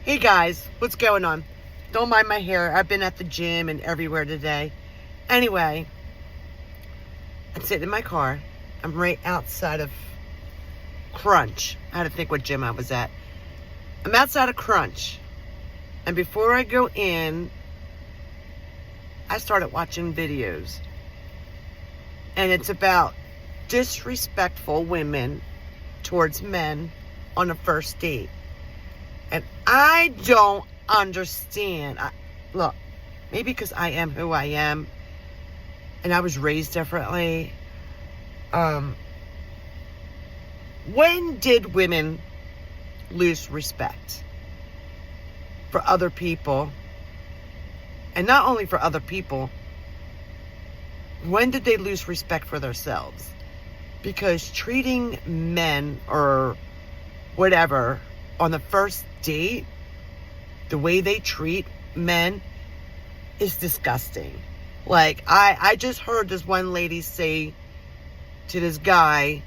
Hey guys, what's going on? Don't mind my hair. I've been at the gym and everywhere today. Anyway, I'm sitting in my car. I'm right outside of Crunch. I had to think what gym I was at. I'm outside of Crunch. And before I go in, I started watching videos. And it's about disrespectful women towards men on a first date. And I don't understand. Look, maybe because I am who I am and I was raised differently. When did women lose respect for other people? And not only for other people, when did they lose respect for themselves? Because treating men or whatever on the first date, the way they treat men is disgusting. Like, I just heard this one lady say to this guy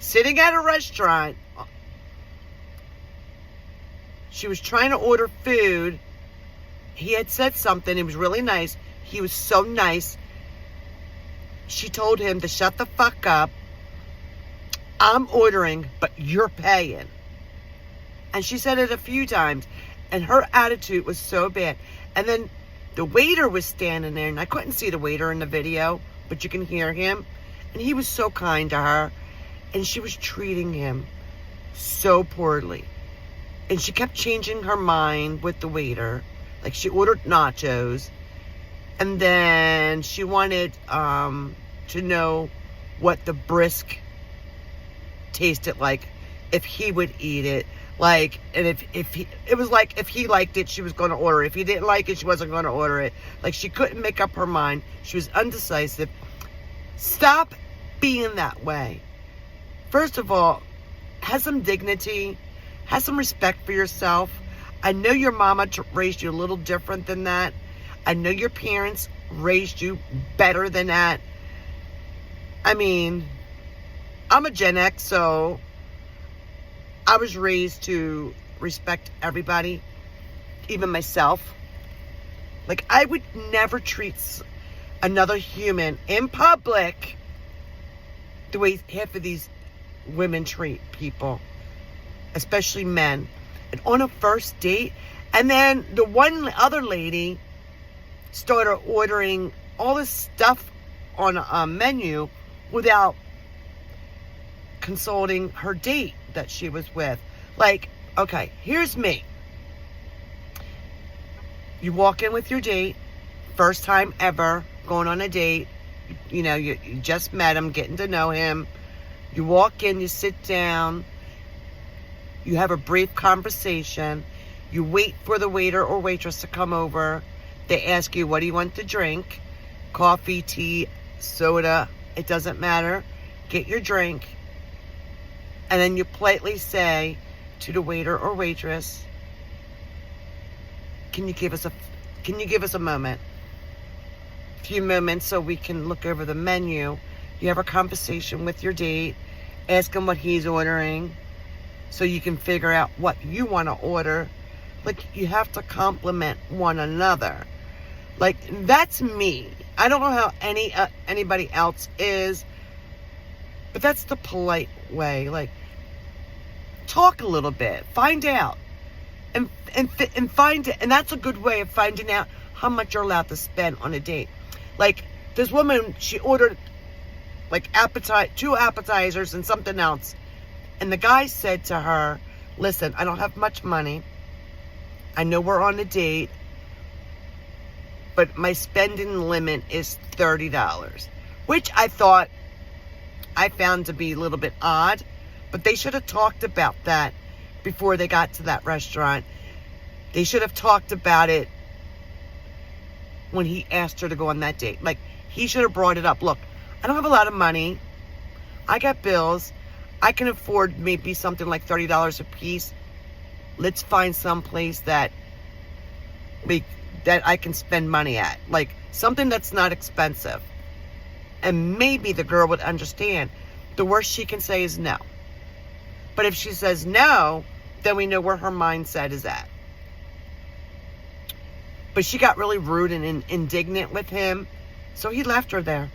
sitting at a restaurant, she was trying to order food. He had said something. It was really nice. He was so nice. She told him to shut the fuck up. I'm ordering, but you're paying. And she said it a few times. And her attitude was so bad. And then the waiter was standing there. And I couldn't see the waiter in the video, but you can hear him. And he was so kind to her. And she was treating him so poorly. And she kept changing her mind with the waiter. Like, she ordered nachos. And then she wanted to know what the brisk tasted like, if he would eat it. Like, and if he, it was like, if he liked it, she was going to order it. If he didn't like it, she wasn't going to order it. Like, she couldn't make up her mind. She was undecisive. Stop being that way. First of all, have some dignity. Have some respect for yourself. I know your mama raised you a little different than that. I know your parents raised you better than that. I mean, I'm a Gen X, so I was raised to respect everybody, even myself. Like, I would never treat another human in public the way half of these women treat people, especially men. And on a first date, and then the one other lady started ordering all this stuff on a menu without consulting her date that she was with. Like, okay, here's me. You walk in with your date, first time ever going on a date. You know, you just met him, getting to know him. You walk in, you sit down, you have a brief conversation, you wait for the waiter or waitress to come over. They ask you, what do you want to drink? Coffee, tea, soda, it doesn't matter. Get your drink. And then you politely say to the waiter or waitress, can you give us a moment? A few moments so we can look over the menu. You have a conversation with your date. Ask him what he's ordering so you can figure out what you want to order. Like, you have to compliment one another. Like, that's me. I don't know how anybody else is, but that's the polite way. Like, talk a little bit, find out, and find it. And that's a good way of finding out how much you're allowed to spend on a date. Like, this woman, she ordered like two appetizers and something else, and the guy said to her, "Listen, I don't have much money. I know we're on a date, but my spending limit is $30, which I found to be a little bit odd, but they should have talked about that before they got to that restaurant. They should have talked about it when he asked her to go on that date. Like, he should have brought it up. Look, I don't have a lot of money. I got bills. I can afford maybe something like $30 a piece. Let's find some place that I can spend money at. Like, something that's not expensive. And maybe the girl would understand. The worst she can say is no. But if she says no, then we know where her mindset is at. But she got really rude and indignant with him. So he left her there.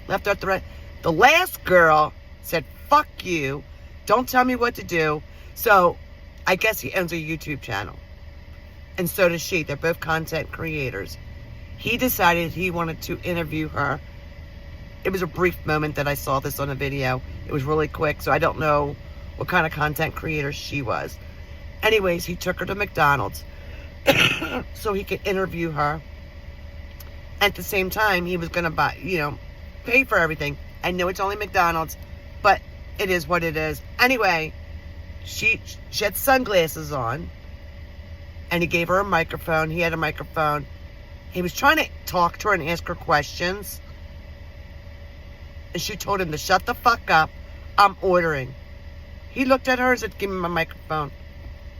Left her at the last girl said, fuck you. Don't tell me what to do. So I guess he owns a YouTube channel. And so does she. They're both content creators. He decided he wanted to interview her. It was a brief moment that I saw this on a video. It was really quick, so I don't know what kind of content creator she was. Anyways, he took her to McDonald's so he could interview her. At the same time, he was going to buy, pay for everything. I know it's only McDonald's, but it is what it is. Anyway, she had sunglasses on, and he gave her a microphone. He had a microphone. He was trying to talk to her and ask her questions. And she told him to shut the fuck up. I'm ordering. He looked at her and said, give me my microphone.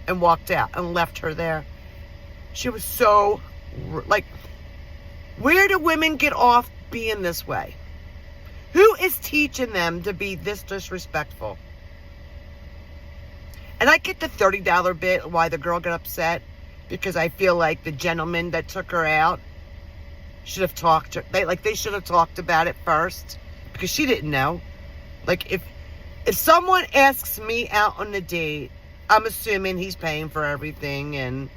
And walked out and left her there. She was so, where do women get off being this way? Who is teaching them to be this disrespectful? And I get the $30 bit why the girl got upset. Because I feel like the gentleman that took her out should have talked to her. They should have talked about it first. Because she didn't know. Like, if someone asks me out on a date, I'm assuming he's paying for everything. And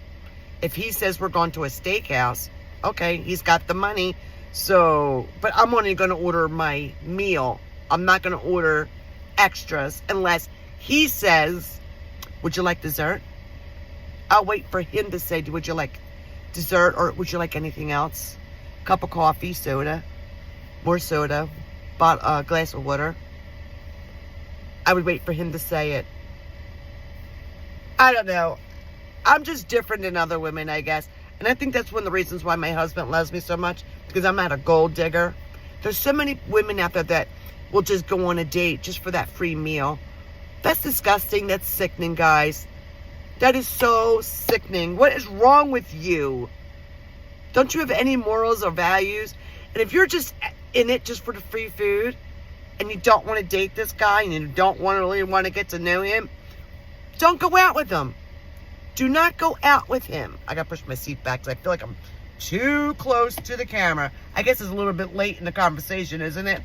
if he says we're going to a steakhouse, okay, he's got the money. So, but I'm only going to order my meal. I'm not going to order extras unless he says, would you like dessert? I'll wait for him to say, would you like dessert or would you like anything else? Cup of coffee, soda, more soda, glass of water. I would wait for him to say it. I don't know. I'm just different than other women, I guess. And I think that's one of the reasons why my husband loves me so much. Because I'm not a gold digger. There's so many women out there that will just go on a date just for that free meal. That's disgusting. That's sickening, guys. That is so sickening. What is wrong with you? Don't you have any morals or values? And if you're just in it just for the free food, and you don't want to date this guy, and you don't really want to get to know him, don't go out with him. Do not go out with him. I gotta push my seat back because I feel like I'm too close to the camera. I guess it's a little bit late in the conversation, isn't it?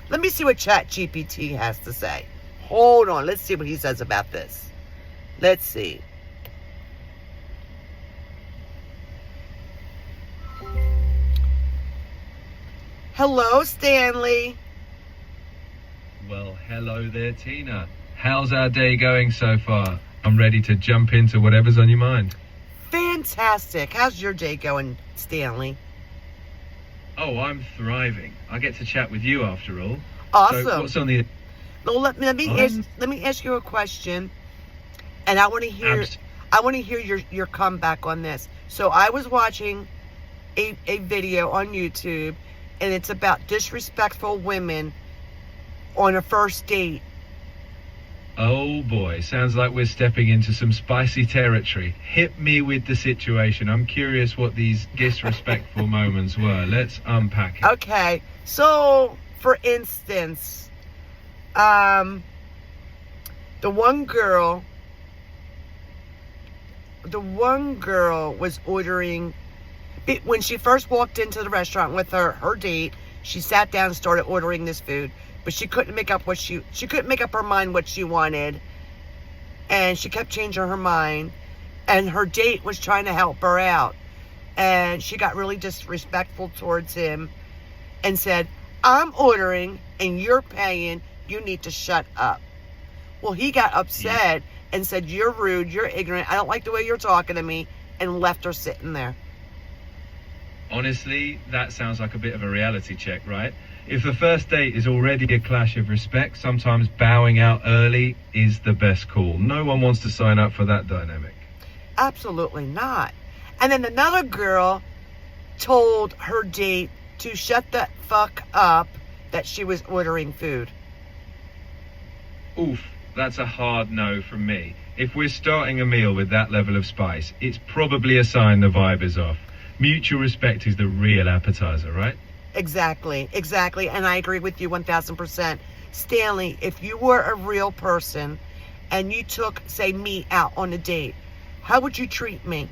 Let me see what ChatGPT has to say. Hold on. Let's see what he says about this. Let's see. Hello, Stanley. Well, hello there, Tina. How's our day going so far? I'm ready to jump into whatever's on your mind. Fantastic. How's your day going, Stanley? Oh, I'm thriving. I get to chat with you after all. Awesome. So what's on the... Well, let me ask you a question, and I want to hear your comeback on this. So I was watching a video on YouTube, and it's about disrespectful women on a first date. Oh boy, sounds like we're stepping into some spicy territory. Hit me with the situation. I'm curious what these disrespectful moments were. Let's unpack it. Okay, so for instance, the one girl was ordering, when she first walked into the restaurant with her date, she sat down and started ordering this food. But she couldn't make up she couldn't make up her mind what she wanted. And she kept changing her mind. And her date was trying to help her out. And she got really disrespectful towards him and said, I'm ordering and you're paying. You need to shut up. Well, he got upset and said, you're rude, you're ignorant, I don't like the way you're talking to me, and left her sitting there. Honestly, that sounds like a bit of a reality check, right? If the first date is already a clash of respect, sometimes bowing out early is the best call. No one wants to sign up for that dynamic. Absolutely not. And then another girl told her date to shut the fuck up that she was ordering food. Oof, that's a hard no from me. If we're starting a meal with that level of spice, it's probably a sign the vibe is off. Mutual respect is the real appetizer, right? Exactly. And I agree with you 1000%. Stanley, if you were a real person and you took, say, me out on a date, how would you treat me?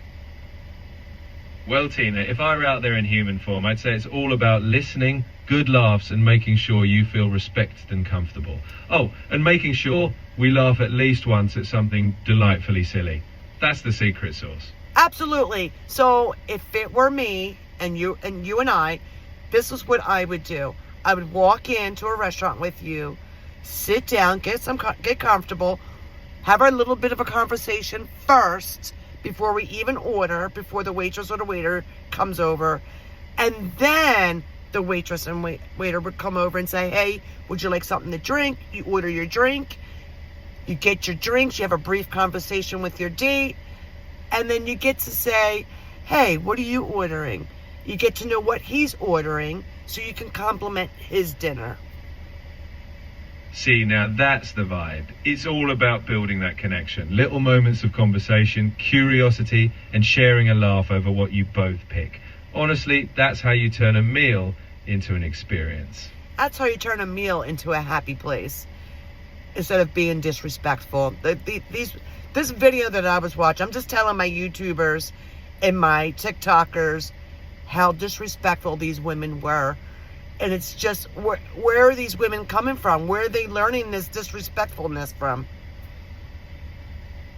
Well, Tina, if I were out there in human form, I'd say it's all about listening, good laughs, and making sure you feel respected and comfortable. Oh, and making sure we laugh at least once at something delightfully silly. That's the secret sauce. Absolutely. So if it were me and you and I, this is what I would do. I would walk into a restaurant with you, sit down, get comfortable, have a little bit of a conversation first before we even order, before the waitress or the waiter comes over. And then the waitress and waiter would come over and say, hey, would you like something to drink? You order your drink. You get your drinks. You have a brief conversation with your date. And then you get to say, hey, what are you ordering? You get to know what he's ordering so you can compliment his dinner. See, now that's the vibe. It's all about building that connection. Little moments of conversation, curiosity, and sharing a laugh over what you both pick. Honestly, that's how you turn a meal into an experience. That's how you turn a meal into a happy place instead of being disrespectful. This video that I was watching, I'm just telling my YouTubers and my TikTokers how disrespectful these women were. And it's just, where are these women coming from? Where are they learning this disrespectfulness from?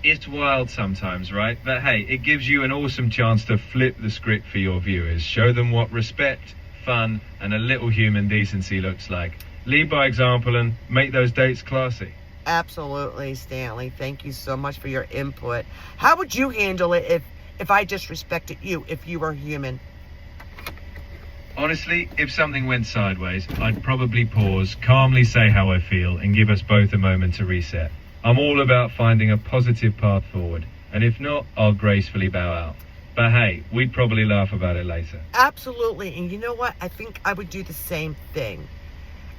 It's wild sometimes, right? But hey, it gives you an awesome chance to flip the script for your viewers. Show them what respect, fun, and a little human decency looks like. Lead by example and make those dates classy. Absolutely, Stanley. Thank you so much for your input. How would you handle it if I disrespected you, if you were human? Honestly, if something went sideways, I'd probably pause, calmly say how I feel, and give us both a moment to reset. I'm all about finding a positive path forward, and if not, I'll gracefully bow out. But hey, we'd probably laugh about it later. Absolutely, and you know what? I think I would do the same thing.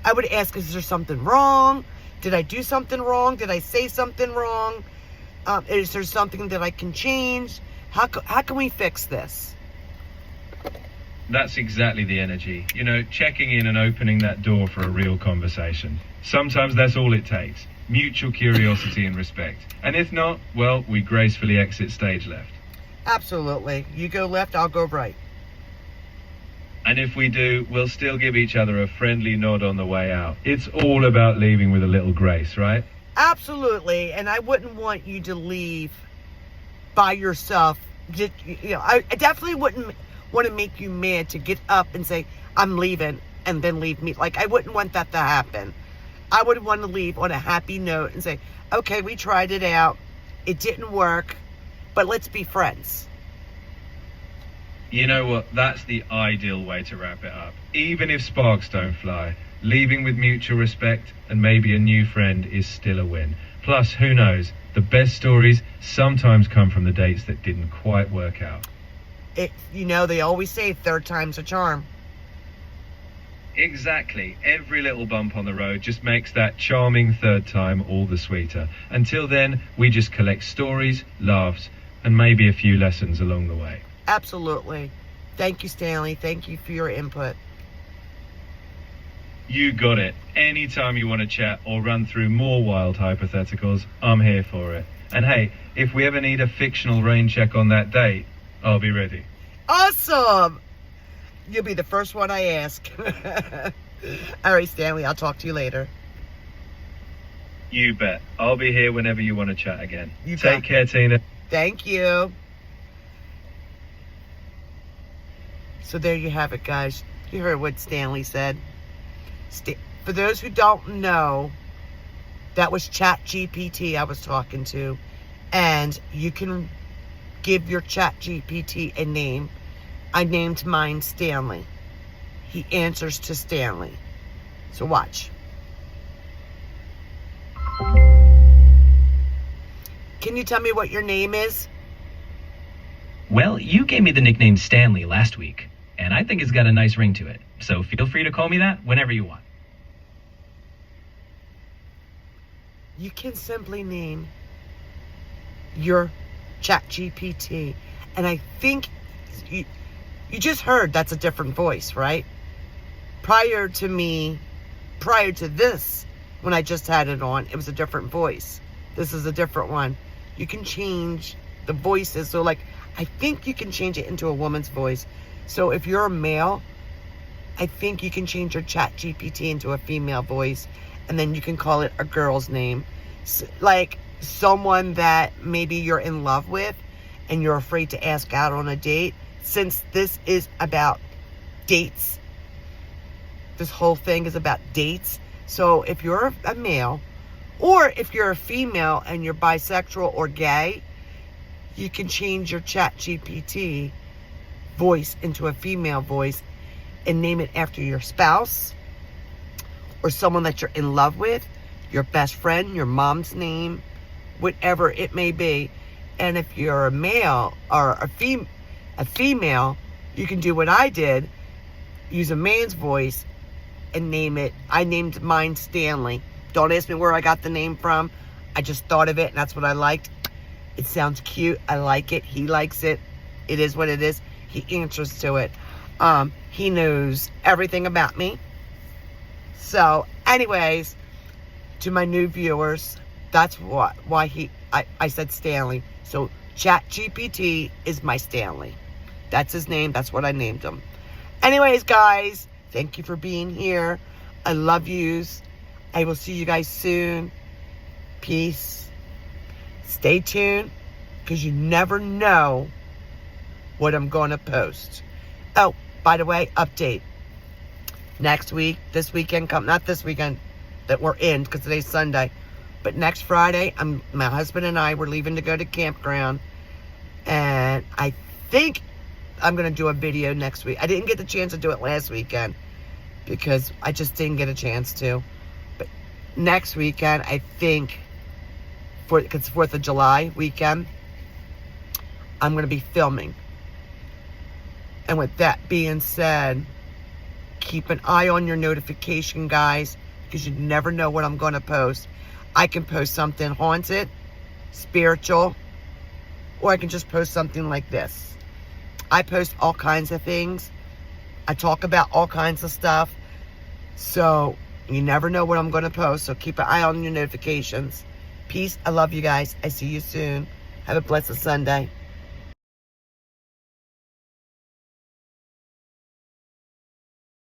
I would ask, is there something wrong? Did I do something wrong? Did I say something wrong? Is there something that I can change? How can we fix this? That's exactly the energy. You know, checking in and opening that door for a real conversation. Sometimes that's all it takes. Mutual curiosity and respect. And if not, well, we gracefully exit stage left. Absolutely. You go left, I'll go right. And if we do, we'll still give each other a friendly nod on the way out. It's all about leaving with a little grace, right? Absolutely. And I wouldn't want you to leave by yourself. I definitely wouldn't want to make you mad to get up and say, I'm leaving, and then leave me. Like, I wouldn't want that to happen. I would want to leave on a happy note and say, okay, we tried it out. It didn't work, but let's be friends. You know what? That's the ideal way to wrap it up. Even if sparks don't fly, leaving with mutual respect and maybe a new friend is still a win. Plus, who knows? The best stories sometimes come from the dates that didn't quite work out. They always say third time's a charm. Exactly. Every little bump on the road just makes that charming third time all the sweeter. Until then, we just collect stories, laughs, and maybe a few lessons along the way. Absolutely. Thank you, Stanley. Thank you for your input. You got it. Anytime you want to chat or run through more wild hypotheticals, I'm here for it. And hey, if we ever need a fictional rain check on that date, I'll be ready. Awesome! You'll be the first one I ask. All right, Stanley, I'll talk to you later. You bet. I'll be here whenever you want to chat again. You Take care, Tina. Thank you. So there you have it, guys. You heard what Stanley said. For those who don't know, that was ChatGPT I was talking to. And you can give your ChatGPT a name. I named mine Stanley. He answers to Stanley. So watch. Can you tell me what your name is? Well, you gave me the nickname Stanley last week, and I think it's got a nice ring to it. So feel free to call me that whenever you want. You can simply name your ChatGPT. And I think you just heard that's a different voice, right? Prior to this, when I just had it on, it was a different voice. This is a different one. You can change the voices. So like, I think you can change it into a woman's voice. So if you're a male, I think you can change your chat GPT into a female voice, and then you can call it a girl's name. Like someone that maybe you're in love with and you're afraid to ask out on a date. Since this is about dates, this whole thing is about dates. So if you're a male, or if you're a female and you're bisexual or gay, you can change your chat GPT voice into a female voice and name it after your spouse or someone that you're in love with, your best friend, your mom's name, whatever it may be. And if you're a male or a female, you can do what I did, use a man's voice and name it. I named mine Stanley. Don't ask me where I got the name from. I just thought of it, and that's what I liked. It sounds cute. I like it. He likes it. It is what it is. He answers to it. He knows everything about me. So, anyways, to my new viewers, that's why I said Stanley. So, ChatGPT is my Stanley. That's his name. That's what I named him. Anyways, guys, thank you for being here. I love yous. I will see you guys soon. Peace. Stay tuned, because you never know what I'm going to post. Oh, by the way, update. Next week, this weekend, not this weekend that we're in, because today's Sunday, but next Friday, my husband and I were leaving to go to campground, and I think I'm going to do a video next week. I didn't get the chance to do it last weekend, because I just didn't get a chance to. But next weekend, I think, because it's 4th of July weekend, I'm going to be filming. And with that being said, keep an eye on your notification, guys, because you never know what I'm going to post. I can post something haunted, spiritual, or I can just post something like this. I post all kinds of things. I talk about all kinds of stuff. So you never know what I'm going to post. So keep an eye on your notifications. Peace. I love you guys. I see you soon. Have a blessed Sunday.